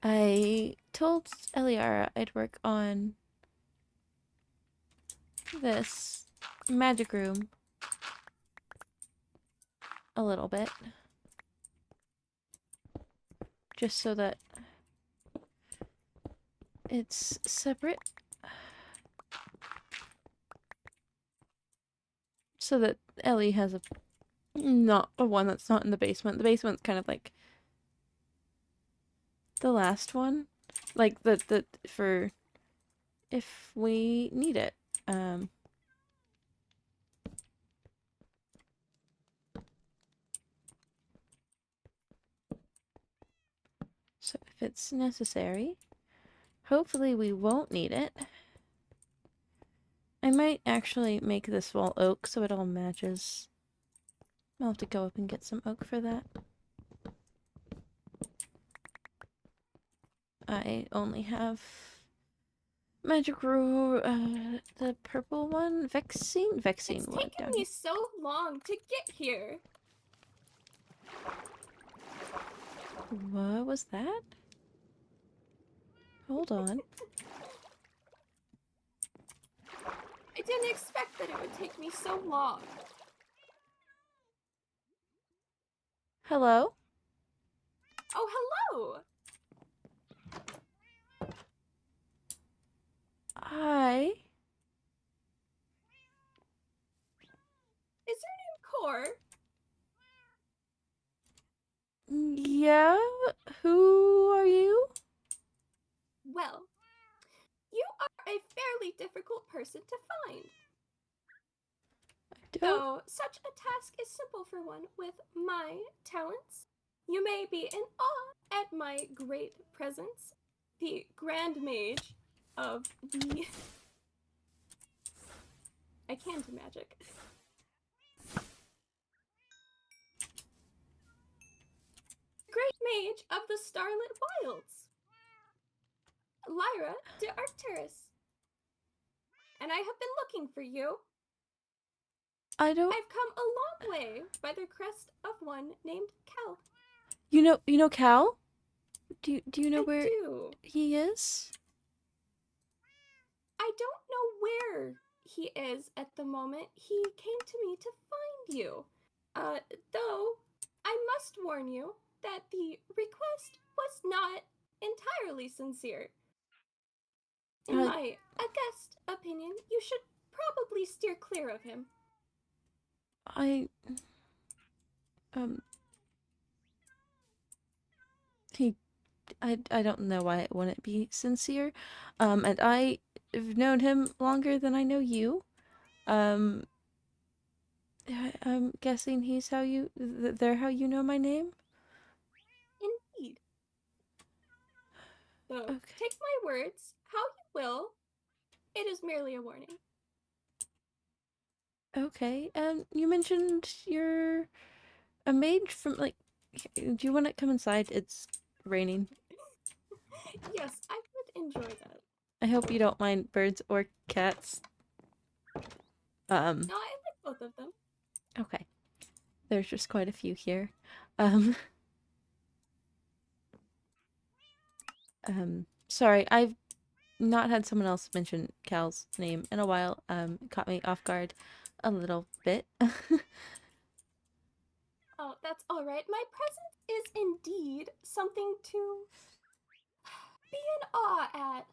I told Eliara I'd work on this magic room a little bit. Just so that it's separate. So that Ellie has not a one that's not in the basement. The basement's kind of like the last one. Like the for if we need it. So if it's necessary, hopefully we won't need it. I might actually make this wall oak so it all matches. I'll have to go up and get some oak for that. I only have magic rule, the purple one, Vexine It's wood taken down me here. so long to get here. What was that? Hold on. I didn't expect that it would take me so long. Hello? Oh, hello! Hi. Is your name Core? Yeah? Who are you? Well, you are a fairly difficult person to find. I don't... Though such a task is simple for one with my talents, you may be in awe at my great presence, the Grand Mage of the... I can't magic. Great Mage of the Starlit Wilds, Lyra de Arcturus. And I have been looking for you. I don't... I've come a long way by the crest of one named Cal. You know Cal? Do you know where do. he is? I don't know where he is at the moment. He came to me to find you. Though I must warn you that the request was not entirely sincere. In my august opinion, you should probably steer clear of him. I I don't know why it wouldn't be sincere. And I've known him longer than I know you. Um, I'm guessing he's how you, they're how you know my name? Indeed. So, Okay. take my words how you will. It is merely a warning. Okay, you mentioned you're a mage from, like, do you want to come inside? It's raining. Yes, I would enjoy that. I hope you don't mind birds or cats. No, I like both of them. Okay. There's just quite a few here. Sorry, I've not had someone else mention Cal's name in a while. It caught me off guard a little bit. Oh, that's all right. My presence is indeed something to be in awe at.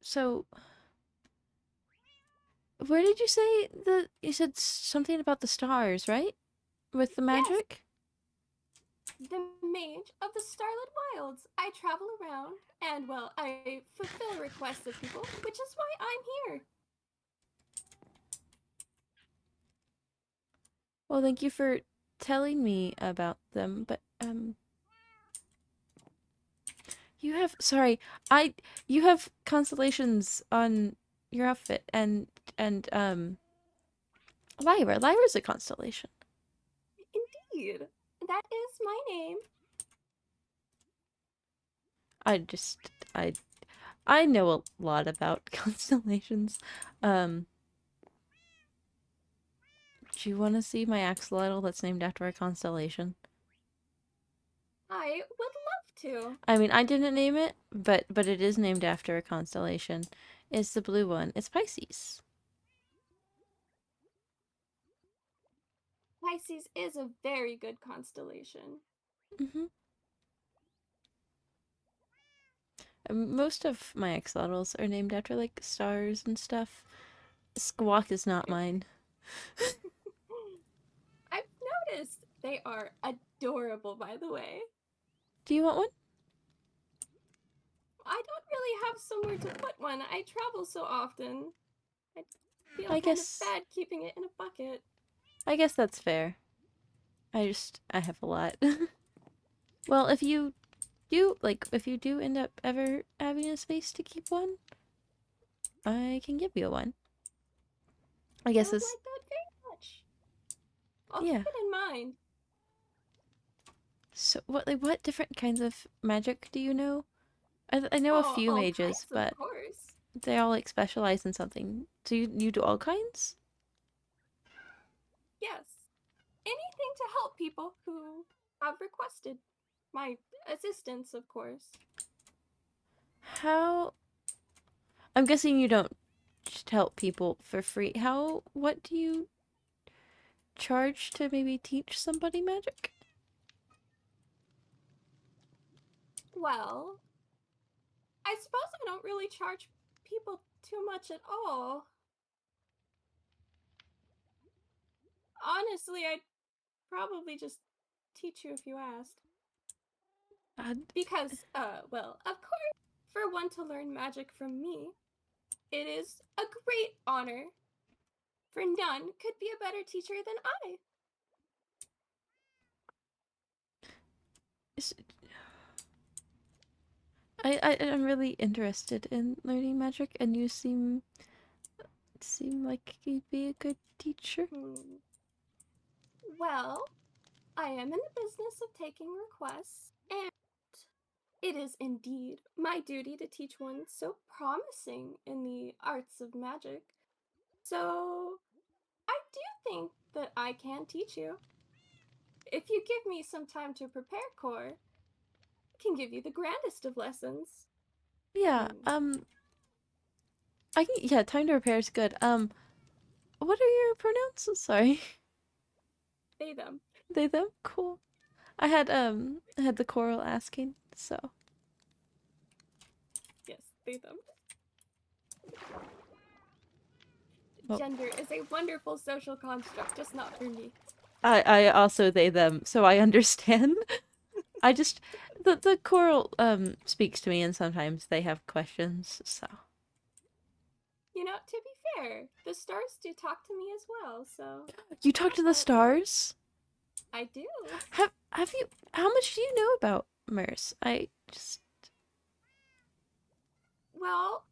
So, where did you say you said something about the stars, right? With the Yes, magic? the mage of the Starlit Wilds. I travel around and, well, I fulfill requests of people, which is why I'm here. Well, thank you for telling me about them, but, sorry, you have constellations on your outfit, and, Lyra's a constellation. Indeed. That is my name. I just, I know a lot about constellations. Um, do you want to see my axolotl that's named after a constellation? I would love to. I mean, I didn't name it, but it is named after a constellation. It's the blue one. It's Pisces. Pisces is a very good constellation. Mm-hmm. Most of my axolotls are named after like stars and stuff. Squawk is not mine. I've noticed they are adorable, by the way. Do you want one? I don't really have somewhere to put one. I travel so often. I feel I kind of guess bad keeping it in a bucket. I guess that's fair. I have a lot. Well, if you do end up ever having a space to keep one, I can give you one. I I guess would it's like that very much. I'll keep yeah. it in mind. So what different kinds of magic do you know? I know a Oh, few all mages, kinds, of but course. they all like specialize in something. Do you do all kinds? Yes. Anything to help people who have requested my assistance, of course. How I'm guessing you don't just help people for free. What do you charge to maybe teach somebody magic? Well, I suppose I don't really charge people too much at all. Honestly, I'd probably just teach you if you asked. Uh, Because, well, of course, for one to learn magic from me, it is a great honor, for none could be a better teacher than I. is- I'm really interested in learning magic, and you seem like you'd be a good teacher. Hmm. Well, I am in the business of taking requests, and it is indeed my duty to teach one so promising in the arts of magic. So, I do think that I can teach you. If you give me some time to prepare, Core, I can give you the grandest of lessons. Yeah. Hmm. I can. Yeah. Time to repair is good. What are your pronouns? Sorry. They them. They them. Cool. I had the coral asking. So Yes, they them. well, Gender is a wonderful social construct, just not for me. I also they them. So I understand. I just the coral speaks to me, and sometimes they have questions. So You know, to be fair, the stars do talk to me as well, so you talk to the that works. stars. I do. Have you? How much do you know about Merce? I just Well,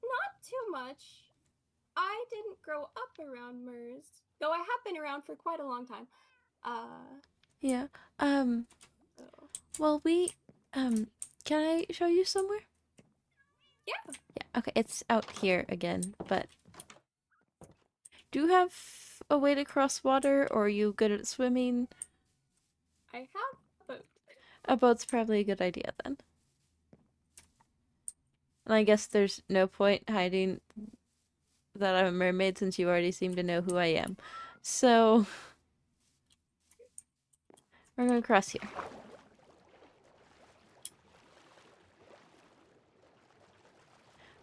not too much. I didn't grow up around Mers, though I have been around for quite a long time. Uh, yeah. Um. so, Well, we Can I show you somewhere? yeah, Yeah. Okay. It's out here again, but do you have a way to cross water, or are you good at swimming? I have a boat. A boat's probably a good idea then. And I guess there's no point hiding that I'm a mermaid since you already seem to know who I am. So we're gonna cross here.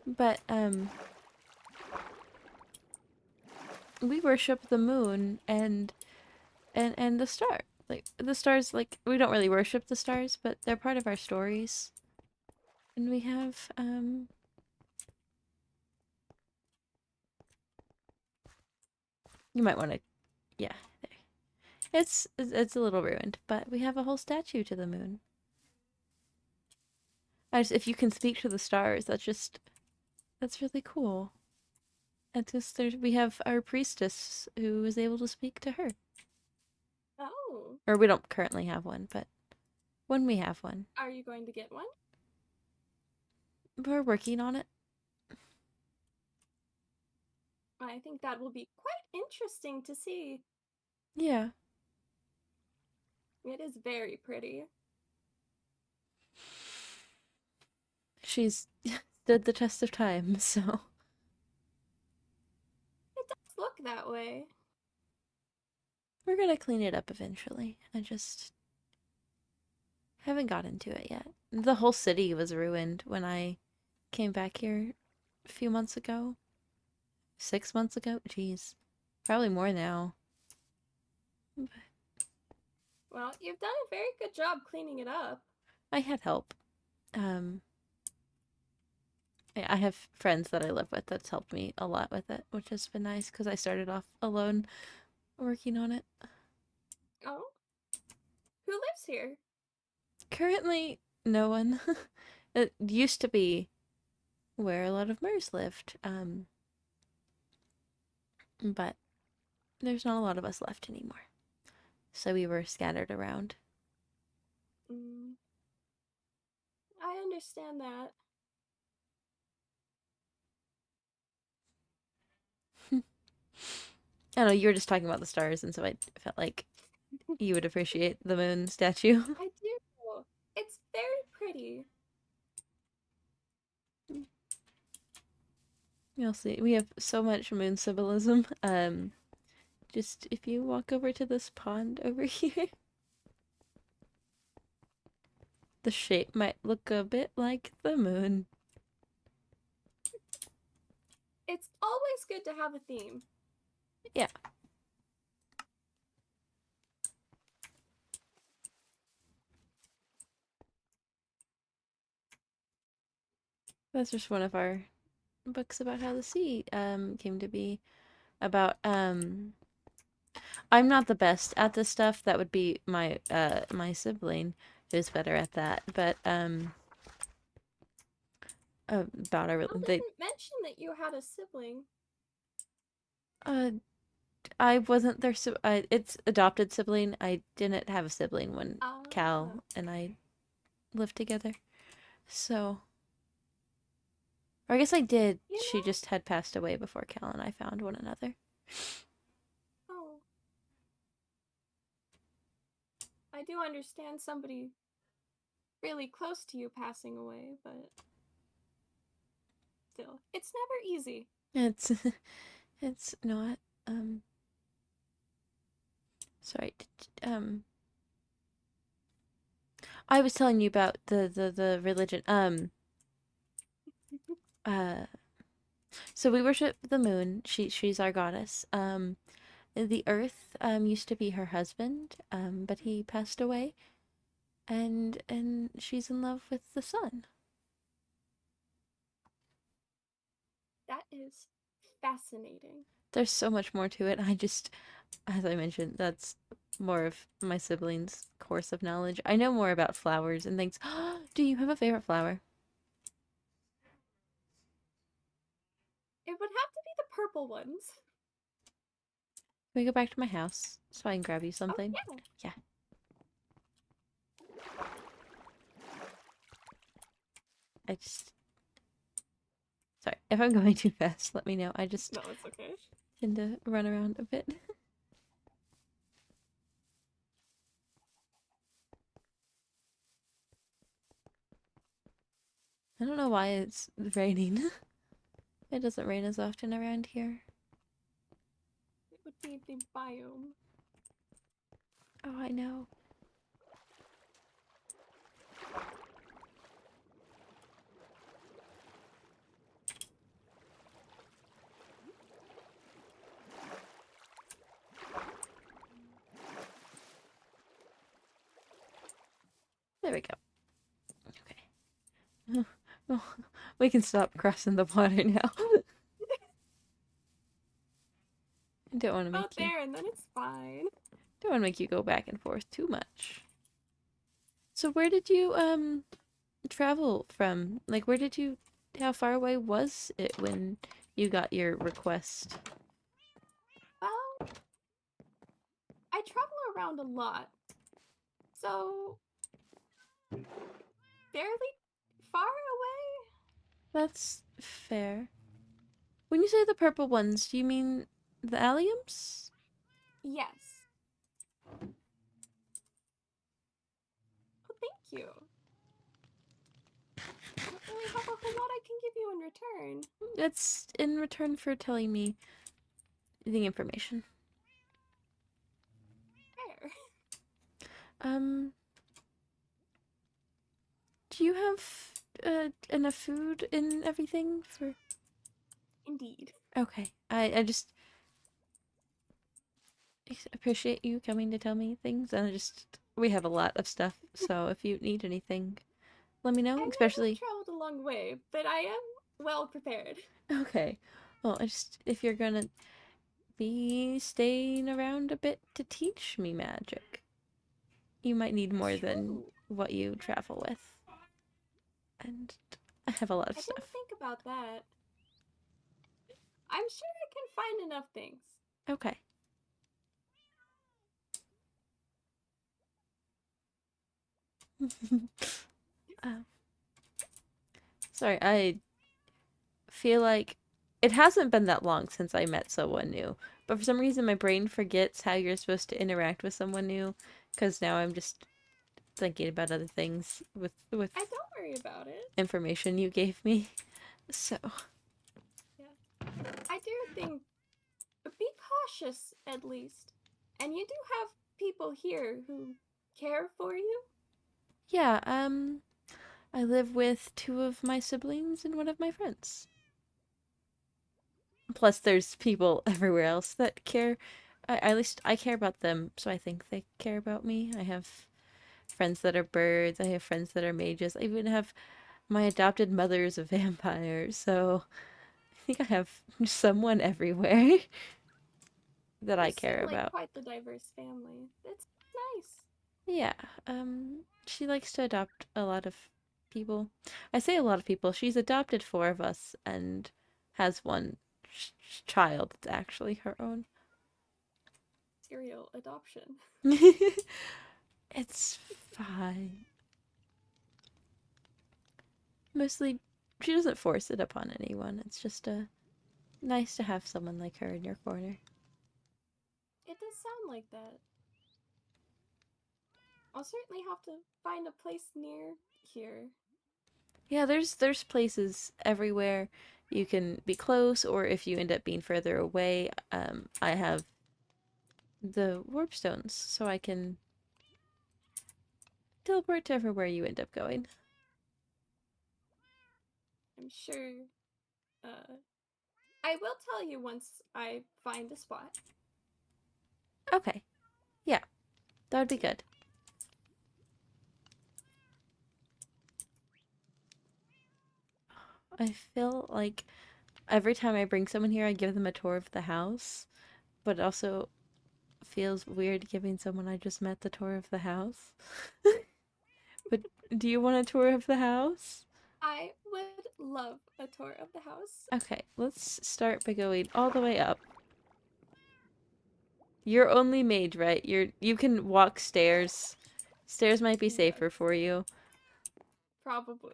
But we worship the moon and the star. Like the stars, like we don't really worship the stars, but they're part of our stories. And we have you might want to yeah. There. It's a little ruined, but we have a whole statue to the moon. If you can speak to the stars, that's really cool. And just we have our priestess who is able to speak to her. Oh, Or we don't currently have one, but when we have one, are you going to get one? we're working on it. I think that will be quite interesting to see. Yeah. It is very pretty. she's stood the test of time, so It does look that way. we're gonna clean it up eventually. I just haven't got into it yet. The whole city was ruined when I came back here a few months ago. 6 months ago? Jeez. Probably more now. Well, you've done a very good job cleaning it up. I had help. Um, I have friends that I live with that's helped me a lot with it, which has been nice because I started off alone working on it. Oh? Who lives here? Currently, no one. It used to be where a lot of Mers lived, but there's not a lot of us left anymore. So we were scattered around. Mm, I understand that. I don't know, you were just talking about the stars, and so I felt like you would appreciate the moon statue. I do. It's very pretty. You'll see. We have so much moon symbolism. Just if you walk over to this pond over here, the shape might look a bit like the moon. It's always good to have a theme. Yeah. That's just one of our books about how the sea came to be. About I'm not the best at this stuff. That would be my sibling who's better at that. But about our Mom they didn't mention that you had a sibling. uh I wasn't their it's adopted sibling. I didn't have a sibling when Ah, Cal and I lived together. So, or I guess I did. you She know, just had passed away before Cal and I found one another. oh, I do understand somebody really close to you passing away, but still, it's never easy. It's it's not um sorry. I was telling you about the religion. Uh so we worship the moon. She's our goddess. The earth used to be her husband, but he passed away, and she's in love with the sun. That is fascinating. There's so much more to it. I just, as I mentioned, that's more of my siblings' course of knowledge. I know more about flowers and things. Do you have a favorite flower? It would have to be the purple ones. Can we go back to my house so I can grab you Oh, something? yeah. Yeah. I just, sorry. If I'm going too fast, let me know. I just No, it's okay. tend to run around a bit. I don't know why it's raining. It doesn't rain as often around here. It would be the biome. Oh, I know. There we go. Okay. Oh, we can stop crossing the water now. I don't want to About make you there, and then it's fine. don't want to make you go back and forth too much. So where did you travel from? Like where did you how far away was it when you got your request? Well, I travel around a lot, so fairly far away. That's fair. When you say the purple ones, do you mean the alliums? Yes. Oh, thank you. I don't really have whole lot I can give you in return. It's in return for telling me the information. Fair. Um, do you have enough food and everything for? Indeed. Okay, I just appreciate you coming to tell me things, and we have a lot of stuff, so if you need anything, let me know, I may have especially. traveled a long way, but I am well prepared. Okay, well, if you're gonna be staying around a bit to teach me magic, you might need more than True. what you travel with, and I have a lot of I didn't stuff. think about that. I'm sure I can find enough things. Okay. uh, sorry, I feel like it hasn't been that long since I met someone new, but for some reason my brain forgets how you're supposed to interact with someone new, because now I'm just thinking about other things with I don't worry about it. information you gave me. So, Yeah. I do think be cautious at least. And you do have people here who care for you? yeah, I live with two of my siblings and one of my friends. Plus, there's people everywhere else that care. At least I care about them, so I think they care about me. I have friends that are birds. I have friends that are mages. I even have my adopted mother is a vampire, so I think I have someone everywhere that You I seem care like about. quite the diverse family. That's nice. Yeah, she likes to adopt a lot of people. I say a lot of people. She's adopted four of us and has one child that's actually her own. Serial adoption. It's fine. Mostly, she doesn't force it upon anyone. It's just nice to have someone like her in your corner. It does sound like that. I'll certainly have to find a place near here. Yeah, there's places everywhere. You can be close, or if you end up being further away, I have the warp stones, so I can teleport to everywhere you end up going. I'm sure. Uh, I will tell you once I find a spot. Okay, yeah, that would be good. I feel like every time I bring someone here, I give them a tour of the house, but it also feels weird giving someone I just met the tour of the house. But do you want a tour of the house? I would love a tour of the house. Okay, let's start by going all the way up. You're only mage, right? You can walk stairs. Stairs might be Yes, safer for you. probably.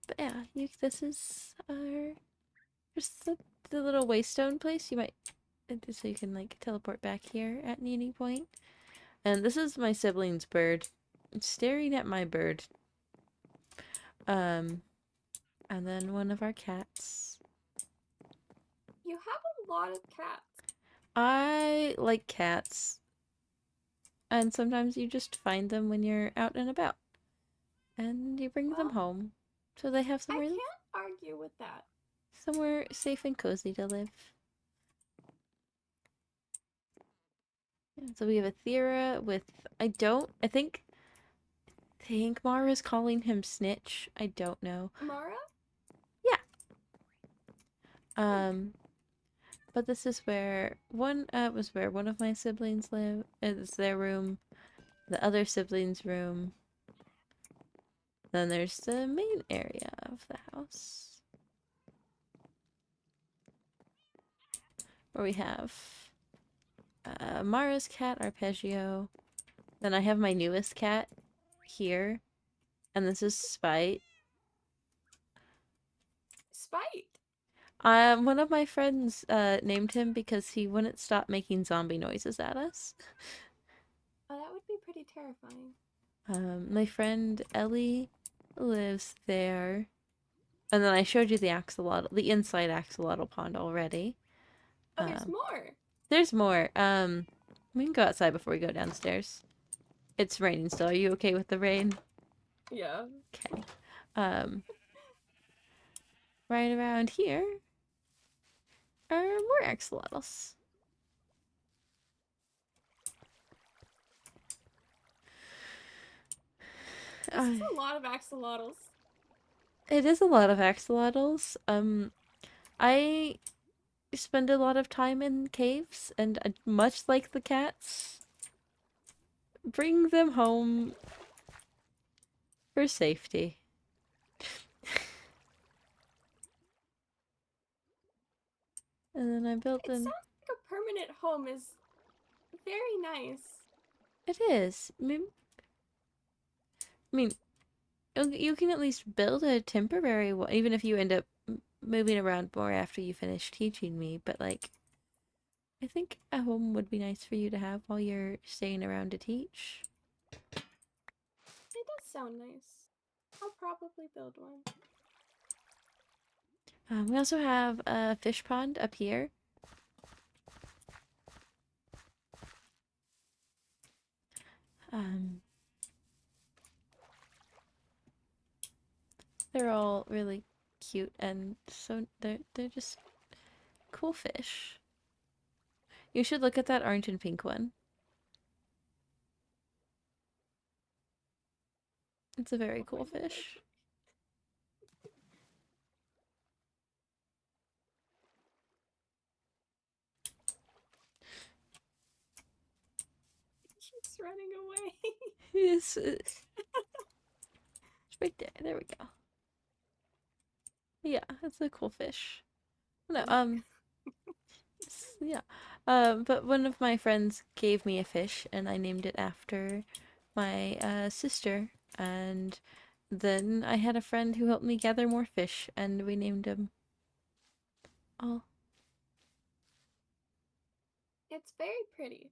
But yeah, this is our just the little waystone place. You might so you can like teleport back here at any point. And this is my sibling's bird. It's staring at my bird. Um, and then one of our cats. You have a lot of cats. I like cats, and sometimes you just find them when you're out and about, and you bring them Well, home, so they have I can't argue with that. somewhere safe and cozy to live. Yeah, so we have a Thera with I think Mara's calling him Snitch. I don't know. Mara? Yeah. Hmm. Um, but this is where one of my siblings live. It's their room. The other sibling's room. Then there's the main area of the house where we have Mara's cat, Arpeggio. Then I have my newest cat here, and this is Spite. Spite. One of my friends named him because he wouldn't stop making zombie noises at us. Oh, that would be pretty terrifying. My friend Ellie lives there. And then I showed you the axolotl, the inside axolotl pond already. Oh, there's more. There's more. We can go outside before we go downstairs. It's raining still. Are you okay with the rain? Yeah. Okay. Right around here are more axolotls. This is a lot of axolotls. It is a lot of axolotls. I spend a lot of time in caves, and much like the cats, bring them home for safety. And then I built It sounds like a permanent home is very nice. It is. I mean, you can at least build a temporary one, even if you end up moving around more after you finish teaching me. But, like, I think a home would be nice for you to have while you're staying around to teach. It does sound nice. I'll probably build one. We also have a fish pond up here. They're all really cute, and so they're just cool fish. You should look at that orange and pink one. It's a very cool fish. She's running away. Yes. It's right there. There we go. Yeah, it's a cool fish. No, yeah. But one of my friends gave me a fish, and I named it after my sister. And then I had a friend who helped me gather more fish, and we named them all. It's very pretty.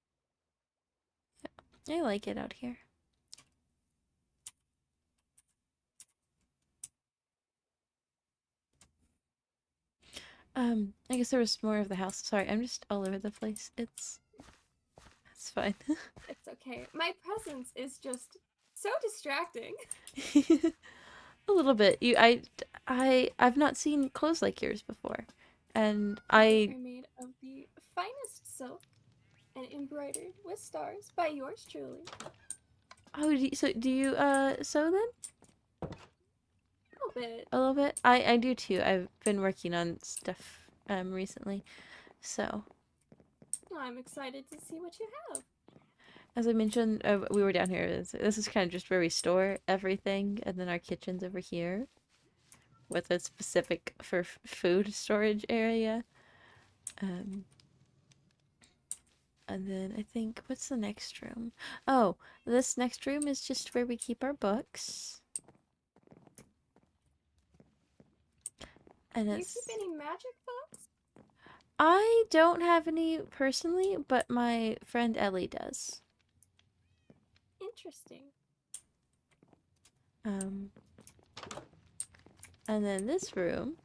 Yeah, I like it out here. I guess there was more of the house. Sorry, I'm just all over the place. It's fine. It's okay. My presence is just so distracting. A little bit. I've not seen clothes like yours before, and They I are made of the finest silk and embroidered with stars by yours truly. oh, so do you sew then? A little bit. A little bit. I do too. I've been working on stuff recently, so I'm excited to see what you have. as I mentioned, we were down here. This is kind of just where we store everything, and then our kitchen's over here, with a specific for food storage area. And then I think, what's the next room? Oh, this next room is just where we keep our books. And Do you it's... keep any magic books? I don't have any personally, but my friend Ellie does. Interesting. And then this room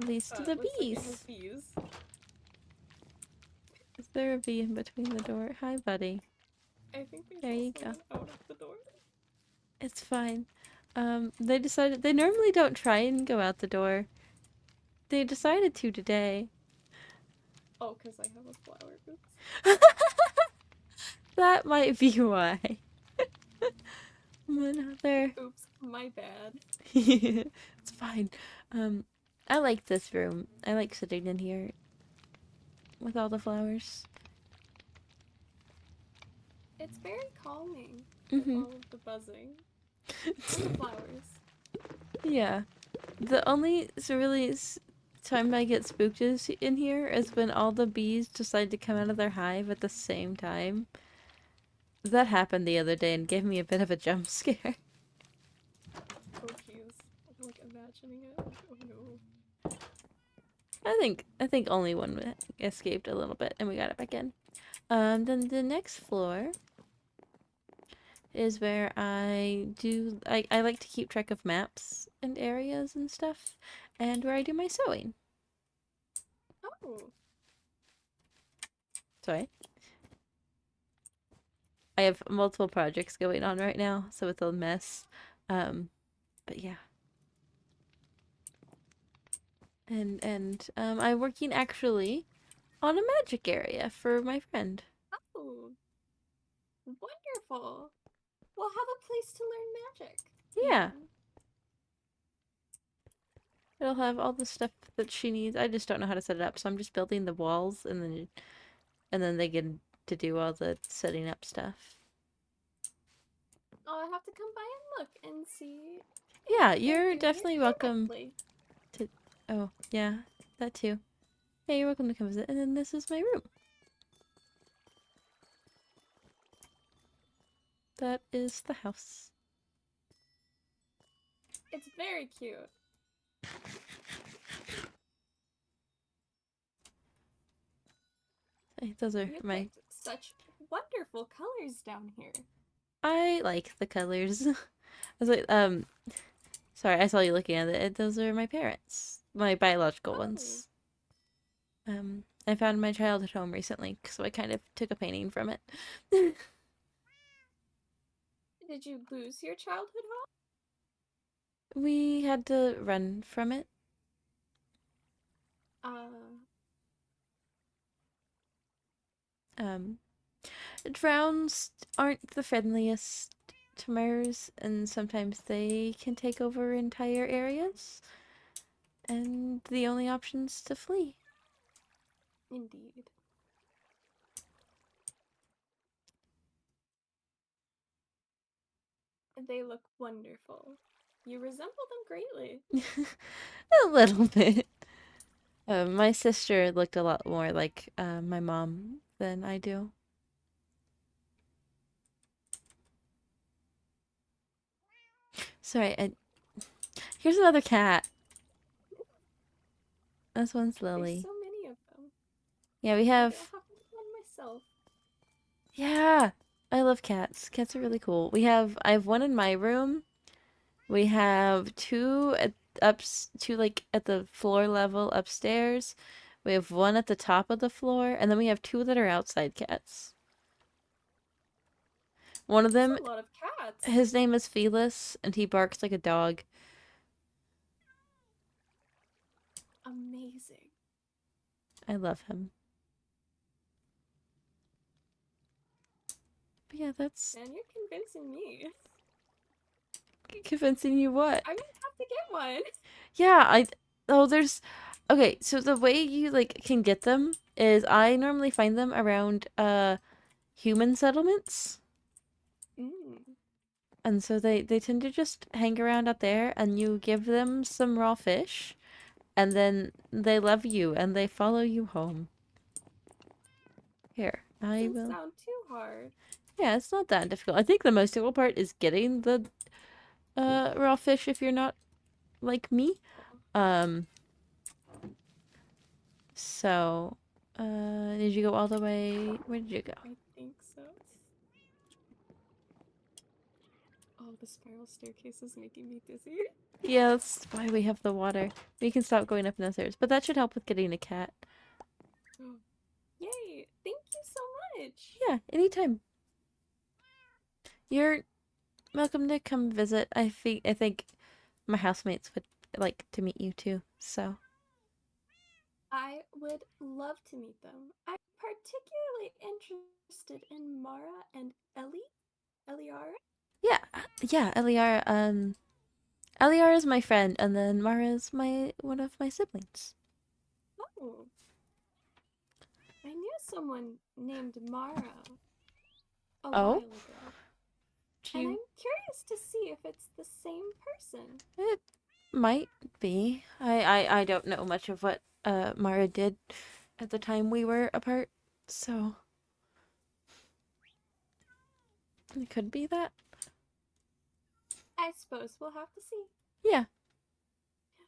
leads to the bees. Like bees. Is there a bee in between the door? Hi, buddy. I think there's There you also go. one out of the door. It's fine. They decided they normally don't try and go out the door. They decided to today. Oh, because I have a flower. Oops. That might be why. Another. Oops, my bad. It's fine. I like this room. I like sitting in here with all the flowers. It's very calming with all of the buzzing. And the flowers. Yeah. The only time I get spooked is in here is when all the bees decide to come out of their hive at the same time. That happened the other day and gave me a bit of a jump scare. Oh jeez. I'm like imagining it. Oh no. I think only one escaped a little bit and we got it back in. Then the next floor is where I like to keep track of maps and areas and stuff, and where I do my sewing. Oh, Sorry. I have multiple projects going on right now, so it's a mess. But yeah. And I'm working actually on a magic area for my friend. oh, wonderful. We'll have a place to learn magic, Yeah. even. It'll have all the stuff that she needs. I just don't know how to set it up, so I'm just building the walls and then they get to do all the setting up stuff. I'll have to come by and look and see if Yeah, they're you're doing it definitely welcome correctly. to. Oh, yeah, that too. Yeah, you're welcome to come visit. And then this is my room. That is the house. It's very cute. Those are You my. picked such wonderful colors down here. I like the colors. I was like, sorry, I saw you looking at it. Those are my parents, my biological Oh, ones. I found my childhood home recently, so I kind of took a painting from it. did you lose your childhood We had to run from it. home? Um, Drowns aren't the friendliest to Mars, and sometimes they can take over entire areas, and the only option's to flee. Indeed. They look wonderful. You resemble them greatly. A little bit. My sister looked a lot more like my mom than I do. Sorry, here's another cat. This one's There's Lily. so many of them. Yeah, we Maybe I'll have. have one myself. Yeah, I love cats. Cats are really cool. I have one in my room. We have two like at the floor level upstairs. We have one at the top of the floor, and then we have two that are outside cats. One of That's them, a lot of cats. his name is Felis, and he barks like a dog. Amazing. I love him. But yeah, that's Man, you're convincing me. convincing you what? I'm gonna have to get one. Yeah, there's okay, so the way you like can get them is I normally find them around human settlements. Mm. And so they tend to just hang around out there and you give them some raw fish and then they love you and they follow you home. Here, I Doesn't will. sound too hard. Yeah, it's not that difficult. I think the most difficult part is getting the raw fish if you're not like me. Oh, Um so did you go all the way? Where did you go? I think so. Oh, the spiral staircase is making me dizzy. Yeah, that's why we have the water. We can stop going up and downstairs, but that should help with getting a cat. Yay! Thank you so much. Yeah, anytime. You're welcome to come visit. I think my housemates would like to meet you too. So I would love to meet them. I'm particularly interested in Mara and Eliara. yeah, yeah, Eliara. Eliara is my friend, and then Mara is my one of my siblings. Oh, I knew someone named Mara a Oh, while ago, do and you? I'm curious to see if it's the same person. It might be. I don't know much of what Mara did at the time we were apart, so it could be that. I suppose we'll have to see. Yeah.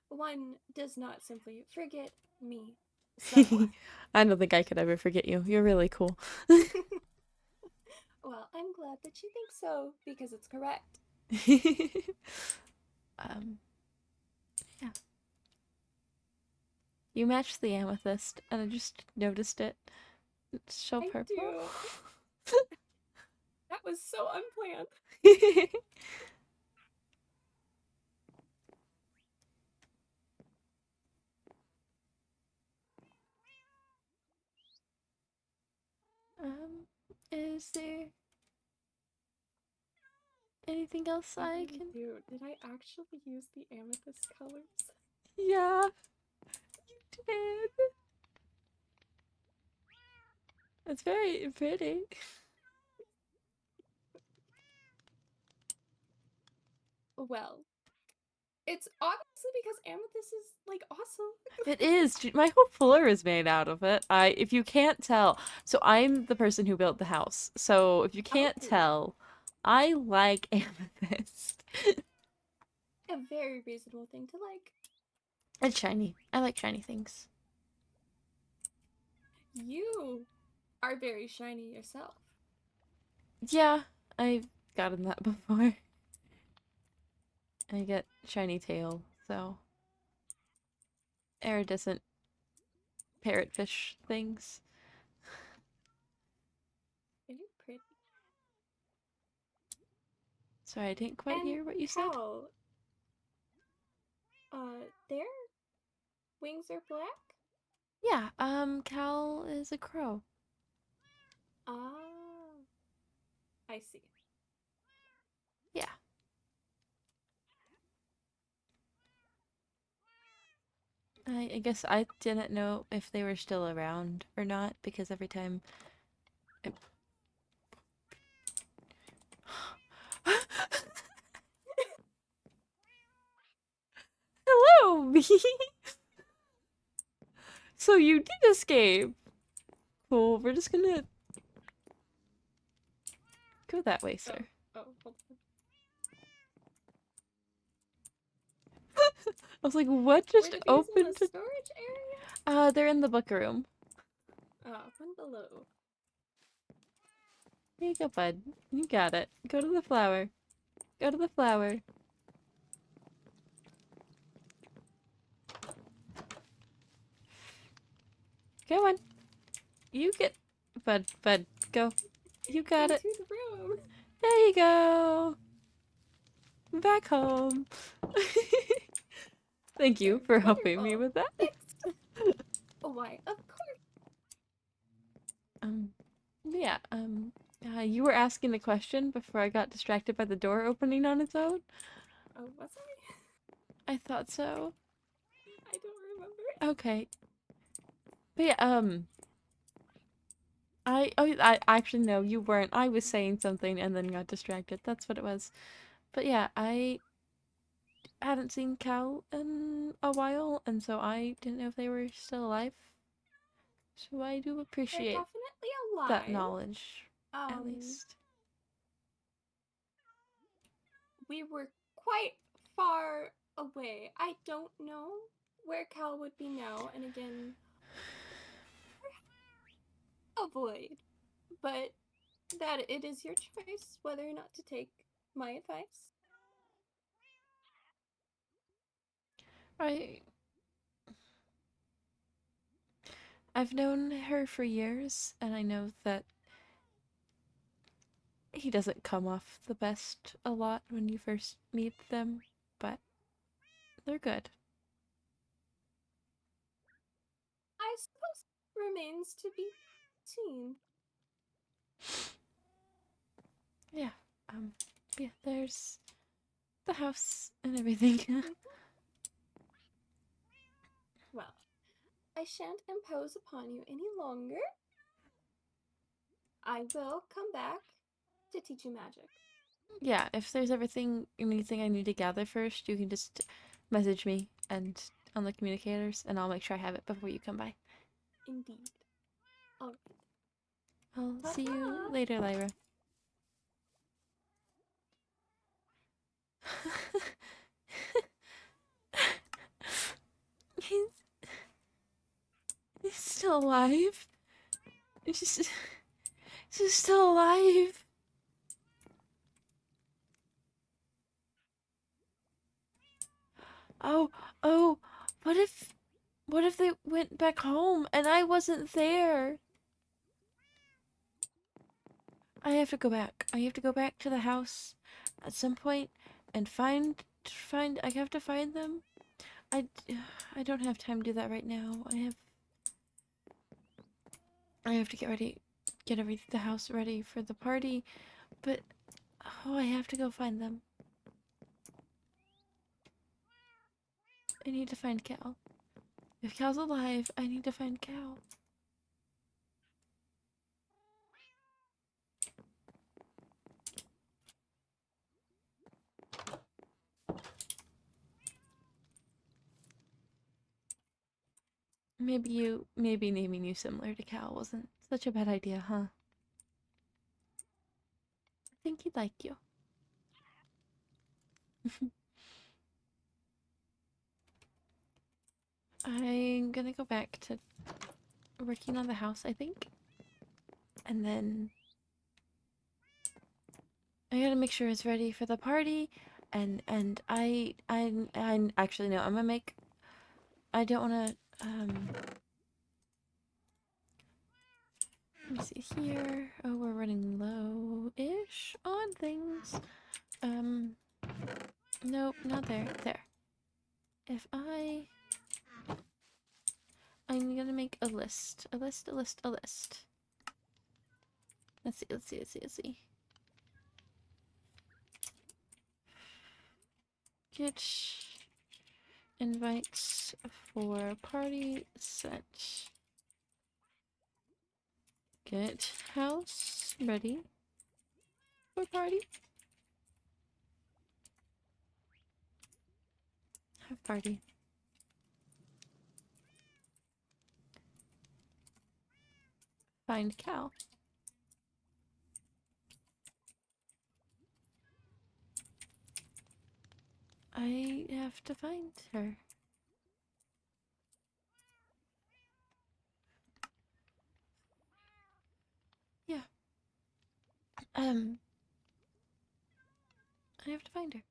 One does not simply forget me. So, I don't think I could ever forget you. You're really cool. Well, I'm glad that you think so, because it's correct. Yeah. You matched the amethyst, and I just noticed it. It's so I purple. do. That was so unplanned. um, is there anything else I I really can? do. Did I actually use the amethyst colors? Yeah, you did. It's very pretty. Well, it's obviously because amethyst is like awesome. It is. My whole floor is made out of it. If you can't tell, so I'm the person who built the house. So if you can't Oh, tell, I like amethyst. a very reasonable thing to like. It's shiny. I like shiny things. You are very shiny yourself. Yeah, I've gotten that before. I get shiny tail, so iridescent parrotfish things. Very pretty. Sorry, I didn't quite And hear what you said. Cal, their wings are black? Yeah, Cal is a crow. Ah, I see. Yeah. I guess I didn't know if they were still around or not because every time I... Hello, me. So you did escape. Cool. We're just gonna go that way, Oh, sir. hold on. I was like, what Were just the bees in the opened? storage area? They're in the book room. One below. Here you go, bud. You got it. Go to the flower. Go to the flower. Come on. You get... Bud, go. You got it. Into the room. There you go. Back home. Thank you They're for helping me wonderful. with that. Fixed. Why, of course. Um, yeah, you were asking the question before I got distracted by the door opening on its own? Oh, was I thought so. I? I don't remember. Okay. But yeah, I actually no, you weren't. I was saying something and then got distracted. That's what it was. But yeah, I hadn't seen Cal in a while, and so I didn't know if they were still alive. So I do They're appreciate definitely that alive. knowledge, at Um, least. we were quite far away. I don't know where Cal would be now, and again, avoid. But that it is your choice whether or not to take my advice. I I've known her for years, and I know that he doesn't come off the best a lot when you first meet them, but they're good. I suppose remains to be seen. Yeah. Um, yeah, there's the house and everything. Mhm. Well, I shan't impose upon you any longer. I will come back to teach you magic. Yeah, if there's anything I need to gather first, you can just message me and on the communicators, and I'll make sure I have it before you come by. Indeed. All right. I'll see you Ta-ta! later, Lyra. he's, he's still alive. He's just still alive. Oh, oh, what if, what if they went back home and I wasn't there? I have to go back. I have to go back to the house at some point and I have to find them. I, I don't have time to do that right now. I have to get ready, the house ready for the party, but, oh, I have to go find them. I need to find Cal. If Cal's alive, I need to find Cal. Maybe naming you similar to Cal wasn't such a bad idea, huh? I think he'd like you. I'm gonna go back to working on the house, I think. And then I gotta make sure it's ready for the party. And I actually no, I'm gonna make, I don't wanna, let me see here. Oh, we're running low-ish on things. Nope, not there. There. If I'm gonna make a list. A list, a list, a list. Let's see, let's see, let's see, let's see. Get invites for party set. Get house ready for party. Have party. Find Cal. I have to find her. Yeah. I have to find her.